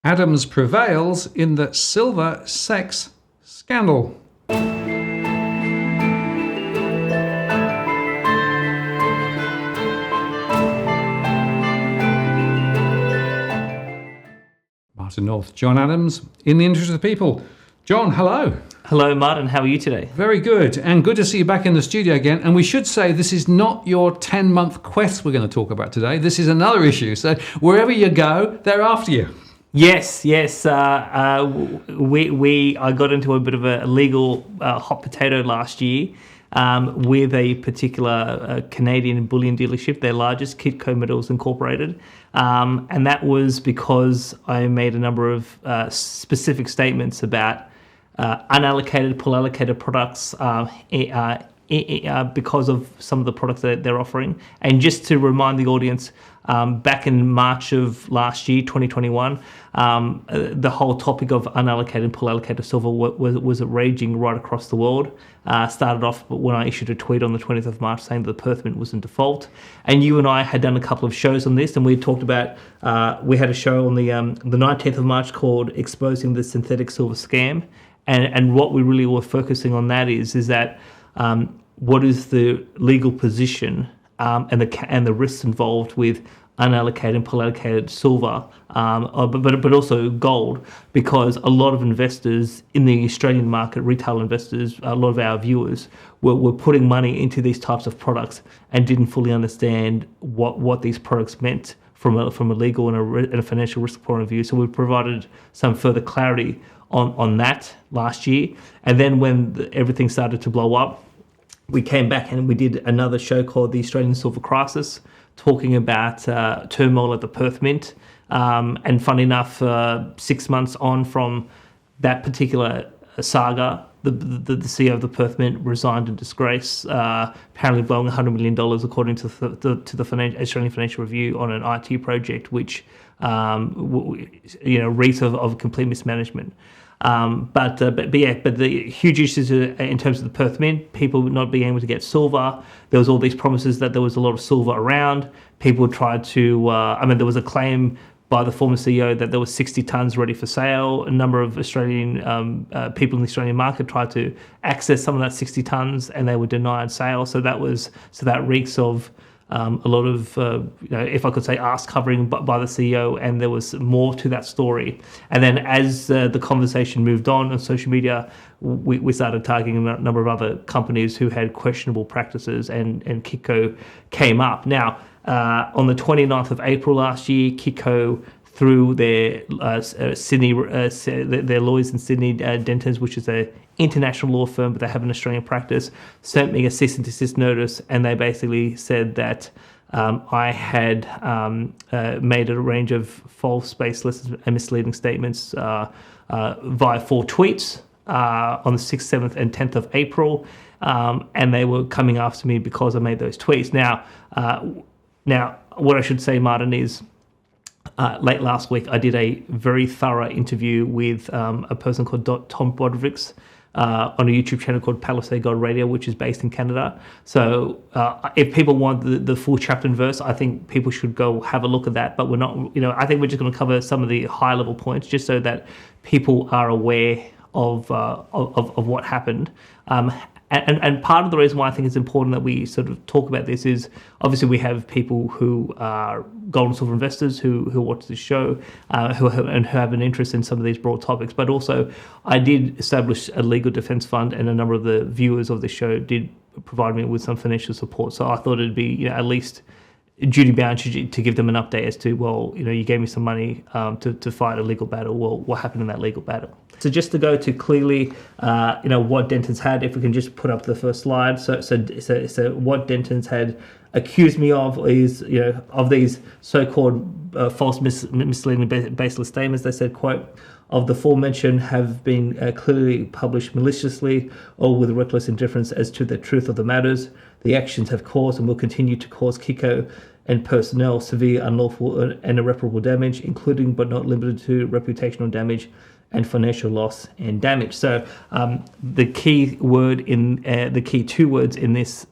Adams prevails in the silver sex scandal. Martin North, John Adams, in the interest of the people. John, hello. Hello, Martin. How are you today? Very good, and good to see you back in the studio again. And we should say this is not your 10-month quest we're going to talk about today. This is another issue. So wherever you go, they're after you. Yes. I got into a bit of a legal hot potato last year with a particular Canadian bullion dealership, their largest, Kitco Metals Incorporated. And that was because I made a number of specific statements about unallocated, pool-allocated products because of some of the products that they're offering. And just to remind the audience, back in March of last year, 2021, the whole topic of unallocated and pool-allocated silver was raging right across the world. Started off when I issued a tweet on the 20th of March saying that the Perth Mint was in default. And you and I had done a couple of shows on this, and we talked about, we had a show on the 19th of March called Exposing the Synthetic Silver Scam. And what we really were focusing on that is that what is the legal position and the risks involved with unallocated and pool-allocated silver, but also gold, because a lot of investors in the Australian market, retail investors, a lot of our viewers were putting money into these types of products and didn't fully understand what these products meant from a legal and a financial risk point of view. So we provided some further clarity on that last year. And then when everything started to blow up, we came back and we did another show called The Australian Silver Crisis, talking about turmoil at the Perth Mint. And funny enough, 6 months on from that particular saga, the CEO of the Perth Mint resigned in disgrace, apparently blowing $100 million, according to the Australian Financial Review, on an IT project, which reeks of complete mismanagement. But the huge issues in terms of the Perth Mint, people not being able to get silver. There was all these promises that there was a lot of silver around. People tried to, there was a claim by the former CEO that there was 60 tons ready for sale. A number of Australian people in the Australian market tried to access some of that 60 tons, and they were denied sale. So that reeks of a lot of, if I could say, ass covering by the CEO, and there was more to that story. And then as the conversation moved on social media, we started targeting a number of other companies who had questionable practices, and Kitco came up. Now, on the 29th of April last year, Kitco, through their Sydney, their lawyers in Sydney, Dentons, which is a international law firm, but they have an Australian practice, sent me a cease and desist notice, and they basically said that I had made a range of false, baseless, and misleading statements via 4 tweets on the 6th, 7th, and 10th of April, and they were coming after me because I made those tweets. Now, what I should say, Martin, is late last week, I did a very thorough interview with a person called Tom Bodrick's on a YouTube channel called Palisade God Radio, which is based in Canada. So if people want the full chapter and verse, I think people should go have a look at that. But we're not, I think we're just going to cover some of the high level points just so that people are aware of what happened. And part of the reason why I think it's important that we sort of talk about this is obviously we have people who are gold and silver investors who watch this show who have an interest in some of these broad topics. But also I did establish a legal defense fund, and a number of the viewers of the show did provide me with some financial support. So I thought it'd be at least duty bound to give them an update as to, well, you gave me some money to fight a legal battle. Well, what happened in that legal battle? So just to go to clearly, what Dentons had, if we can just put up the first slide. So what Dentons had accused me of is, of these so-called false, misleading, baseless statements. They said, quote, "Of the aforementioned have been clearly published maliciously or with reckless indifference as to the truth of the matters. The actions have caused and will continue to cause Kitco and personnel severe, unlawful, and irreparable damage, including but not limited to reputational damage and financial loss and damage." So the key two words in this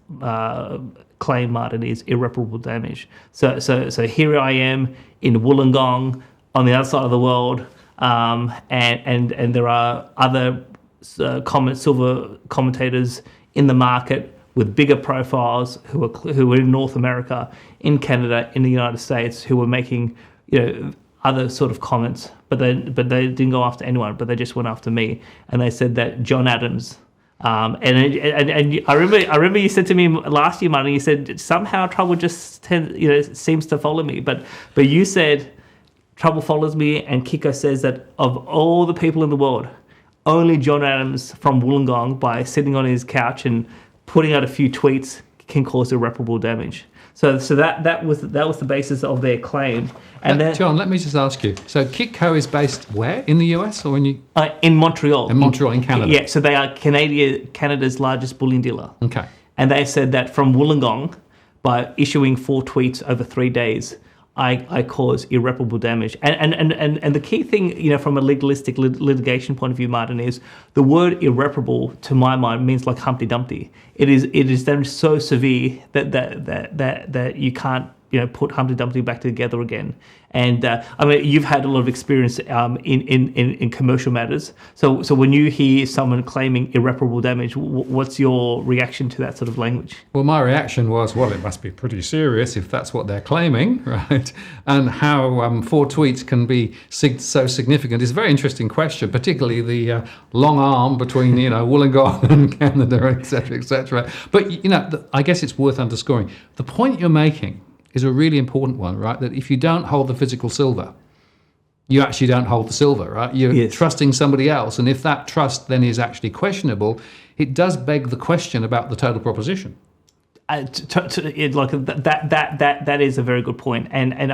claim, Martin, is irreparable damage. So here I am in Wollongong on the other side of the world. and there are other silver commentators in the market with bigger profiles who were in North America, in Canada, in the United States, who were making other sort of comments, but they didn't go after anyone, but they just went after me, and they said that John Adams. And I remember you said to me last year, Martin, you said somehow trouble just seems to follow me, but you said trouble follows me, and Kitco says that of all the people in the world, only John Adams from Wollongong, by sitting on his couch and putting out a few tweets, can cause irreparable damage. So that was the basis of their claim. And then, John, let me just ask you. So Kitco is based where? In the US or in Montreal? In Montreal, in Canada. Yeah, so they are Canada's largest bullion dealer. Okay. And they said that from Wollongong, by issuing 4 tweets over 3 days, I cause irreparable damage. And the key thing, from a legalistic litigation point of view, Martin, is the word irreparable, to my mind, means like Humpty Dumpty. It is then so severe that you can't put Humpty Dumpty back together again. And you've had a lot of experience in commercial matters. So when you hear someone claiming irreparable damage, what's your reaction to that sort of language? Well, my reaction was, well, it must be pretty serious if that's what they're claiming, right? And how 4 tweets can be so significant is a very interesting question, particularly the long arm between Wollongong and Canada, etc., etc. But I guess it's worth underscoring the point you're making is a really important one, right? That if you don't hold the physical silver, you actually don't hold the silver, right? You're trusting somebody else. And if that trust then is actually questionable, it does beg the question about the total proposition. That is a very good point. And in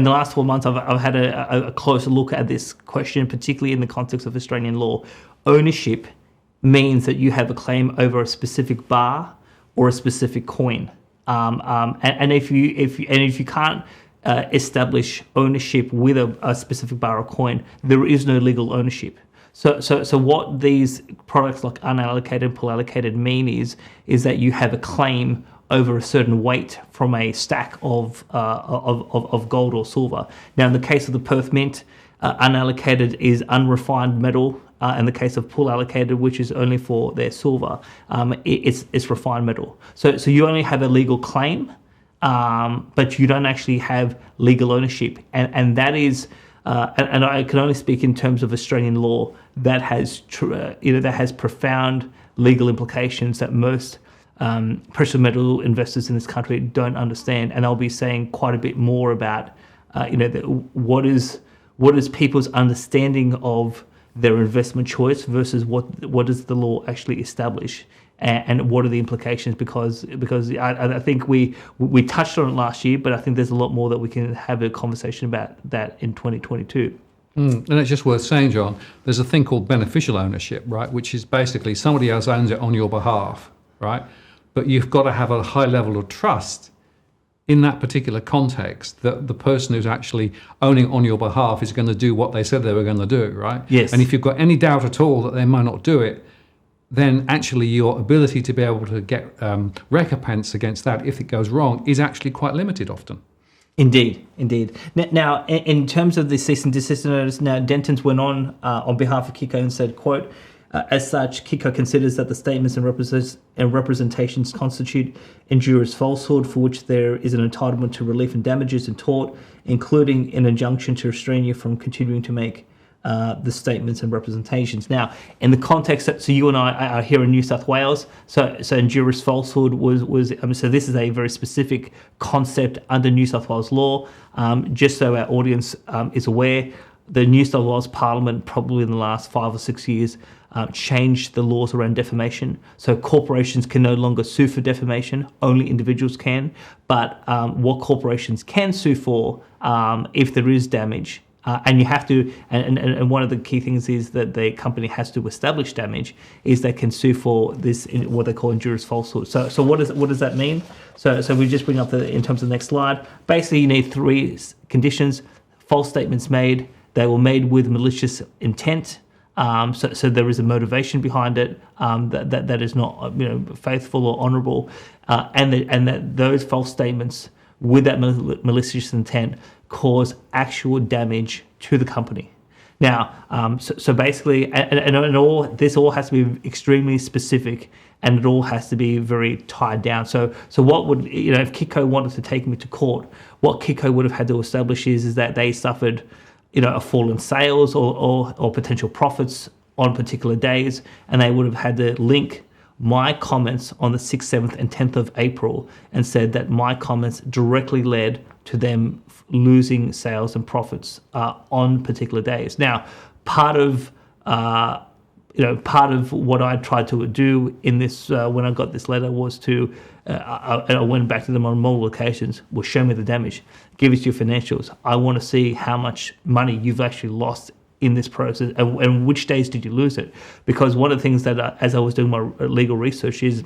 the last 4 months, I've had a closer look at this question, particularly in the context of Australian law. Ownership means that you have a claim over a specific bar or a specific coin. And if you can't establish ownership with a specific bar or coin, there is no legal ownership. So what these products like unallocated and pool allocated mean is that you have a claim over a certain weight from a stack of gold or silver. Now, in the case of the Perth Mint, unallocated is unrefined metal. In the case of pool allocated, which is only for their silver, it's refined metal. So you only have a legal claim, but you don't actually have legal ownership. And that is, and I can only speak in terms of Australian law, that has profound legal implications that most precious metal investors in this country don't understand. And I'll be saying quite a bit more about, what is people's understanding of their investment choice versus what does the law actually establish, and what are the implications, because I think we touched on it last year, but I think there's a lot more that we can have a conversation about that in 2022. And it's just worth saying, John, there's a thing called beneficial ownership, right, which is basically somebody else owns it on your behalf, right? But you've got to have a high level of trust in that particular context that the person who's actually owning on your behalf is going to do what they said they were going to do, right? Yes. And if you've got any doubt at all that they might not do it, then actually your ability to be able to get recompense against that if it goes wrong is actually quite limited often. Indeed. Now, in terms of the cease and desist notice, now Dentons went on behalf of Kitco and said, quote, as such, Kitco considers that the statements and representations constitute injurious falsehood for which there is an entitlement to relief and damages in tort, including an injunction to restrain you from continuing to make the statements and representations. Now, in the context that, so you and I are here in New South Wales, so injurious falsehood was so this is a very specific concept under New South Wales law. Just so our audience is aware, the New South Wales Parliament, probably in the last 5 or 6 years, changed the laws around defamation. So corporations can no longer sue for defamation, only individuals can. But what corporations can sue for if there is damage, and you have to, and one of the key things is that the company has to establish damage, is they can sue for this, in what they call injurious falsehood. So what does that mean? So we just bring up in terms of the next slide. Basically, you need 3 conditions: false statements made, they were made with malicious intent. So there is a motivation behind it that is not faithful or honourable, and that those false statements with that malicious intent cause actual damage to the company. Now, so basically, and this all has to be extremely specific, and it all has to be very tied down. So what would, if Kitco wanted to take me to court, what Kitco would have had to establish is that they suffered, a fall in sales or potential profits on particular days, and they would have had to link my comments on the 6th, 7th, and 10th of April and said that my comments directly led to them losing sales and profits on particular days. Now, part of what I tried to do in this when I got this letter was to, I went back to them on multiple occasions, well, show me the damage, give us your financials. I want to see how much money you've actually lost in this process, and which days did you lose it? Because one of the things that, as I was doing my legal research, is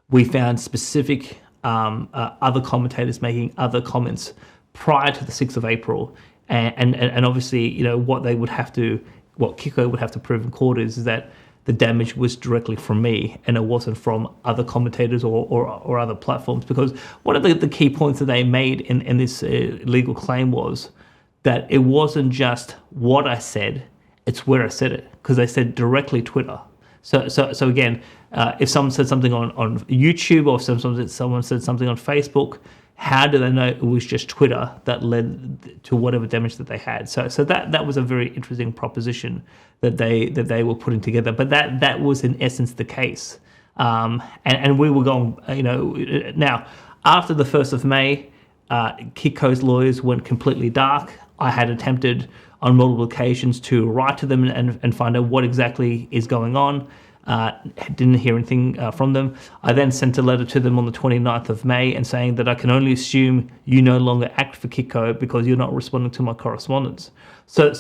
we found specific other commentators making other comments prior to the 6th of April, and obviously, what Kitco would have to prove in court is that the damage was directly from me, and it wasn't from other commentators or other platforms. Because one of the key points that they made in this legal claim was that it wasn't just what I said, it's where I said it, because they said directly Twitter. So again, if someone said something on YouTube or someone said something on Facebook, how do they know it was just Twitter that led to whatever damage that they had? So that was a very interesting proposition that they were putting together. But that was in essence the case. And we were going, now after the 1st of May, Kitco's lawyers went completely dark. I had attempted on multiple occasions to write to them and find out what exactly is going on. Didn't hear anything from them. I then sent a letter to them on the 29th of May and saying that I can only assume you no longer act for Kitco because you're not responding to my correspondence. So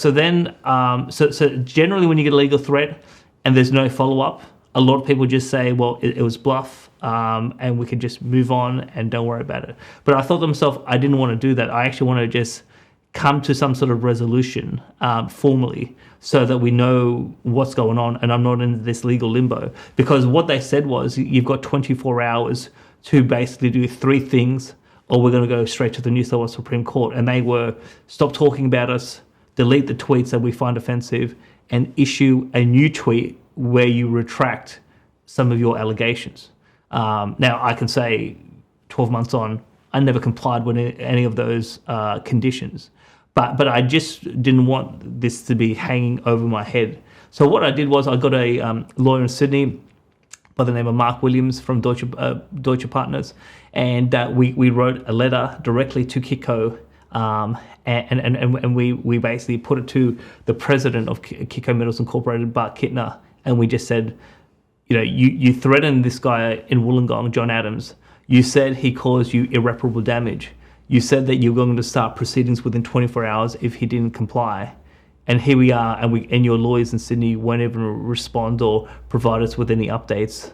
generally when you get a legal threat and there's no follow-up, a lot of people just say, well, it was bluff, and we could just move on and don't worry about it. But I thought to myself, I didn't want to do that. I actually want to just come to some sort of resolution formally so that we know what's going on and I'm not in this legal limbo. Because what they said was you've got 24 hours to basically do 3 things, or we're going to go straight to the New South Wales Supreme Court. And they were stop talking about us, delete the tweets that we find offensive, and issue a new tweet where you retract some of your allegations. Now, I can say 12 months on, I never complied with any of those conditions. But I just didn't want this to be hanging over my head. So what I did was I got a lawyer in Sydney by the name of Mark Williams from Deutsche Partners, and we wrote a letter directly to Kitco, and we basically put it to the president of Kitco Metals Incorporated, Bart Kittner, and we just said, you threatened this guy in Wollongong, John Adams. You said he caused you irreparable damage. You said that you were going to start proceedings within 24 hours if he didn't comply. And here we are, and your lawyers in Sydney won't even respond or provide us with any updates.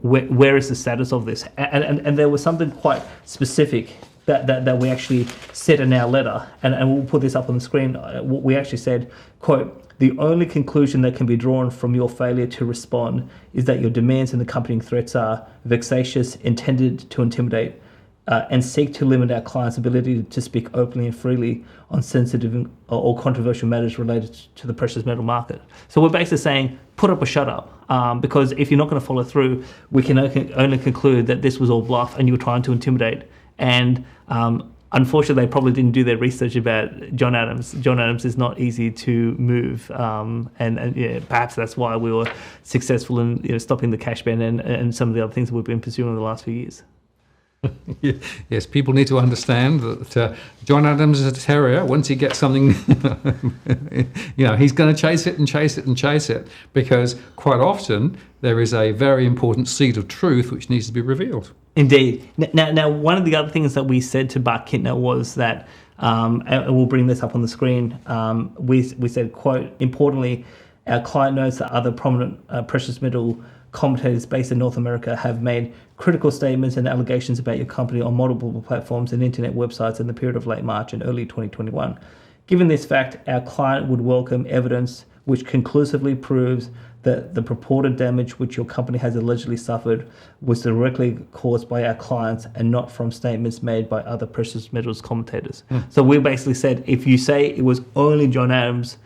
Where is the status of this? And there was something quite specific that we actually said in our letter, and we'll put this up on the screen. We actually said, quote, "The only conclusion that can be drawn from your failure to respond is that your demands and accompanying threats are vexatious, intended to intimidate, and seek to limit our client's ability to speak openly and freely on sensitive or controversial matters related to the precious metal market." So we're basically saying, put up or shut up, because if you're not going to follow through, we can only conclude that this was all bluff and you were trying to intimidate. And unfortunately, they probably didn't do their research about John Adams. John Adams is not easy to move, and perhaps that's why we were successful in stopping the cash ban and some of the other things that we've been pursuing in the last few years. Yes, people need to understand that John Adams is a terrier. Once he gets something, he's going to chase it and chase it and chase it, because quite often there is a very important seed of truth which needs to be revealed. Indeed. Now, one of the other things that we said to Bart Kittner was that, and we'll bring this up on the screen, we said, quote, "Importantly, our client notes that other prominent precious metal commentators based in North America have made critical statements and allegations about your company on multiple platforms and internet websites in the period of late March and early 2021. Given this fact, our client would welcome evidence which conclusively proves that the purported damage which your company has allegedly suffered was directly caused by our clients and not from statements made by other precious metals commentators. So we basically said, if you say it was only John Adams,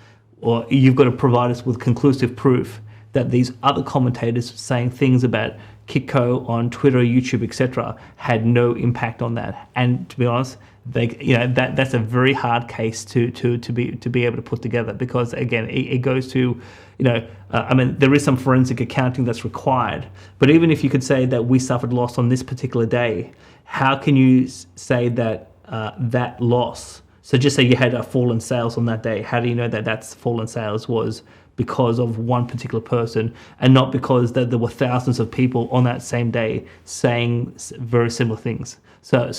or you've got to provide us with conclusive proof that these other commentators saying things about Kitco on Twitter, YouTube, etc., had no impact on that. And to be honest, that's a very hard case to be able to put together, because again, it goes to, there is some forensic accounting that's required. But even if you could say that we suffered loss on this particular day, how can you say that that loss? So just say you had a fall in sales on that day. How do you know that that's fall in sales was because of one particular person and not because that there were thousands of people on that same day saying very similar things? So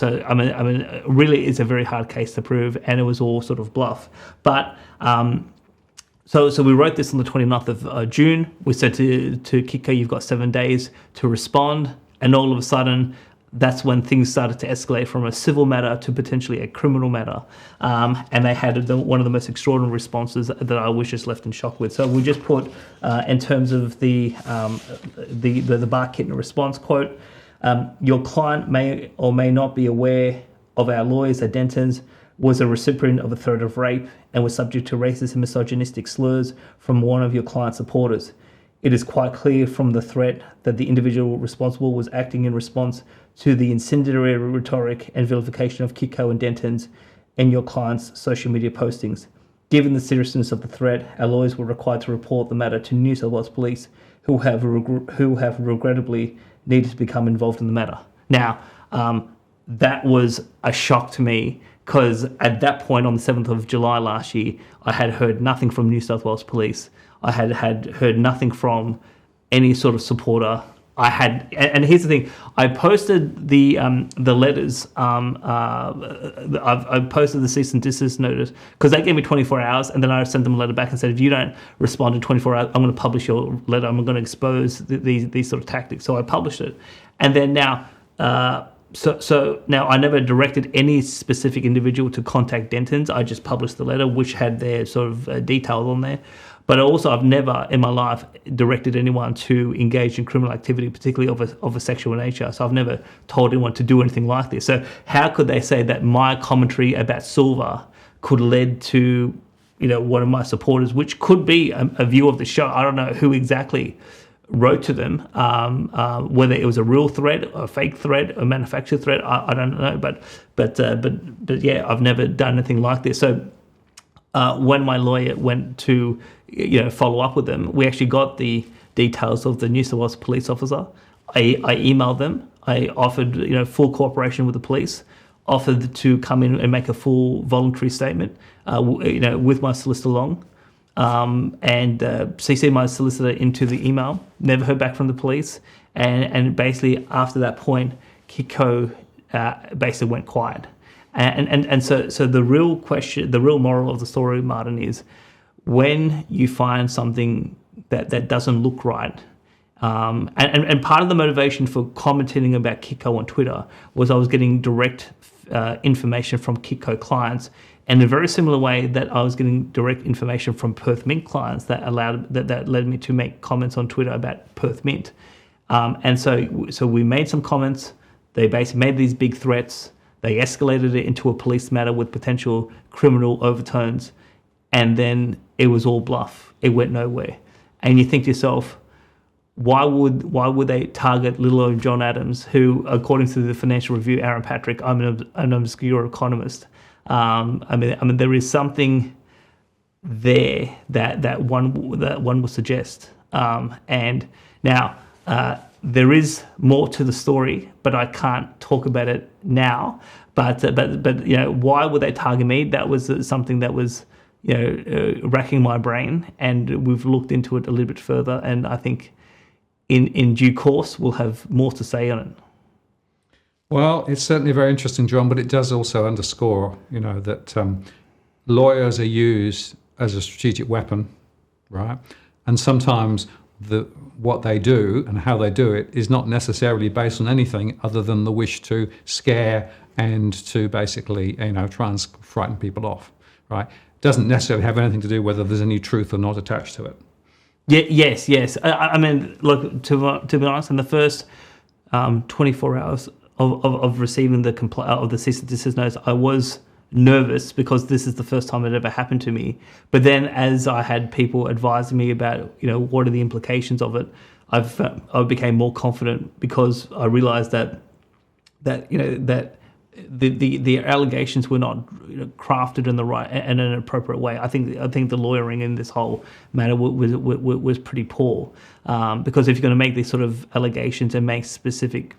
really, it's a very hard case to prove, and it was all sort of bluff. But so we wrote this on the 29th of June. We said to Kitco, you've got 7 days to respond, and all of a sudden, that's when things started to escalate from a civil matter to potentially a criminal matter. And they had one of the most extraordinary responses that I was just left in shock with. So we just put, in terms of the Bar Kitten response quote, your client may or may not be aware of our lawyers at Dentons was a recipient of a threat of rape and was subject to racist and misogynistic slurs from one of your client's supporters. It is quite clear from the threat that the individual responsible was acting in response to the incendiary rhetoric and vilification of Kitco and Dentons and your client's social media postings. Given the seriousness of the threat, our lawyers were required to report the matter to New South Wales Police, who have regrettably needed to become involved in the matter. Now, that was a shock to me, because at that point on the 7th of July last year, I had heard nothing from New South Wales Police. I had heard nothing from any sort of supporter. And here's the thing: I posted the letters. I posted the cease and desist notice because they gave me 24 hours, and then I sent them a letter back and said, if you don't respond in 24 hours, I'm going to publish your letter. I'm going to expose these sort of tactics. So I published it, and then now. So now I never directed any specific individual to contact Dentons. I just published the letter, which had their sort of details on there. But also, I've never in my life directed anyone to engage in criminal activity, particularly of a sexual nature. So I've never told anyone to do anything like this. So how could they say that my commentary about silver could lead to, one of my supporters, which could be a view of the show? I don't know who exactly wrote to them, whether it was a real threat, a fake threat, a manufactured threat. I don't know, but yeah, I've never done anything like this. So when my lawyer went to follow up with them, we actually got the details of the New South Wales police officer. I emailed them. I offered full cooperation with the police. Offered to come in and make a full voluntary statement, with my solicitor along. And CC my solicitor into the email. Never heard back from the police, and basically after that point, Kitco basically went quiet. And so the real question, the real moral of the story, Martin, is when you find something that doesn't look right. And part of the motivation for commenting about Kitco on Twitter was I was getting direct information from Kitco clients. And in a very similar way that I was getting direct information from Perth Mint clients that led me to make comments on Twitter about Perth Mint. And so we made some comments. They basically made these big threats. They escalated it into a police matter with potential criminal overtones. And then it was all bluff. It went nowhere. And you think to yourself, why would they target little old John Adams, who, according to the Financial Review, Aaron Patrick, I'm an obscure economist. I mean, there is something there that one would suggest. And now there is more to the story, but I can't talk about it now. But why would they target me? That was something that was racking my brain, and we've looked into it a little bit further. And I think in due course we'll have more to say on it. Well, it's certainly very interesting, John, but it does also underscore, that lawyers are used as a strategic weapon, right? And sometimes what they do and how they do it is not necessarily based on anything other than the wish to scare and to basically, try and frighten people off, right? doesn't necessarily have anything to do whether there's any truth or not attached to it. Yeah, yes. I mean, look, to be honest, in the first 24 hours of receiving the cease and desist notice, I was nervous because this is the first time it ever happened to me. But then, as I had people advising me about, what are the implications of it, I became more confident because I realised that the allegations were not crafted in the right and in an appropriate way. I think the lawyering in this whole matter was pretty poor, because if you're going to make these sort of allegations and make specific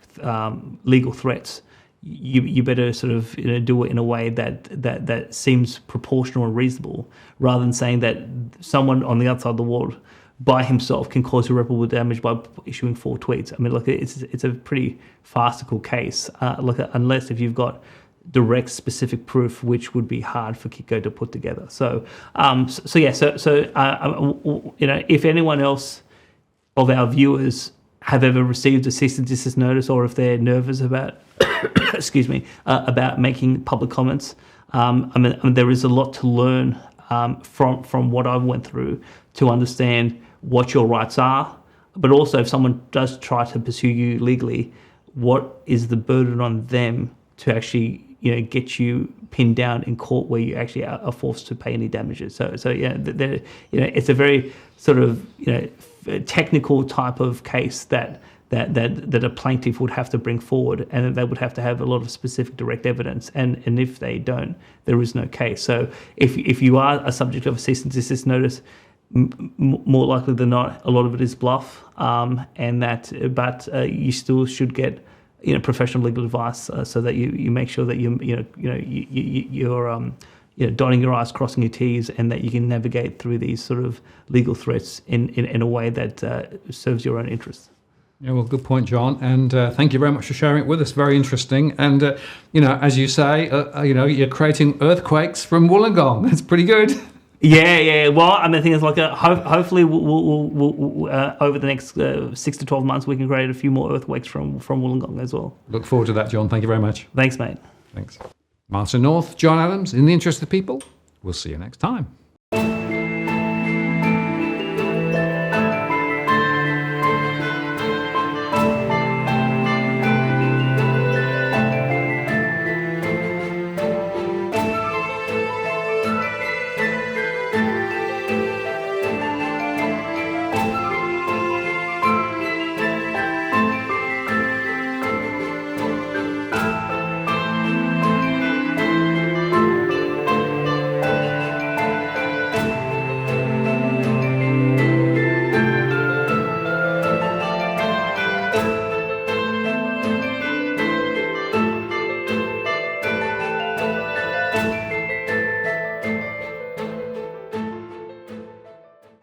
legal threats, you better sort of do it in a way that seems proportional and reasonable, rather than saying that someone on the outside of the world by himself can cause irreparable damage by issuing 4 tweets. I mean, look, it's a pretty farcical case. Unless if you've got direct, specific proof, which would be hard for Kitco to put together. If anyone else of our viewers have ever received a cease and desist notice, or if they're nervous about, about making public comments, there is a lot to learn from what I went through to understand what your rights are, but also if someone does try to pursue you legally, what is the burden on them to actually get you pinned down in court where you actually are forced to pay any damages. It's a very sort of technical type of case that a plaintiff would have to bring forward, and they would have to have a lot of specific direct evidence, and if they don't, there is no case. So if you are a subject of a cease and desist notice, more likely than not, a lot of it is bluff, but you still should get professional legal advice, so that you make sure that you're dotting your I's, crossing your T's, and that you can navigate through these sort of legal threats in a way that serves your own interests. Yeah, well, good point, John. And thank you very much for sharing it with us. Very interesting. And, as you say, you're creating earthquakes from Wollongong. That's pretty good. Yeah. Well, the thing is, hopefully, we'll over the next 6 to 12 months, we can create a few more earthquakes from Wollongong as well. Look forward to that, John. Thank you very much. Thanks, mate. Thanks. Martin North, John Adams, in the interest of the people. We'll see you next time.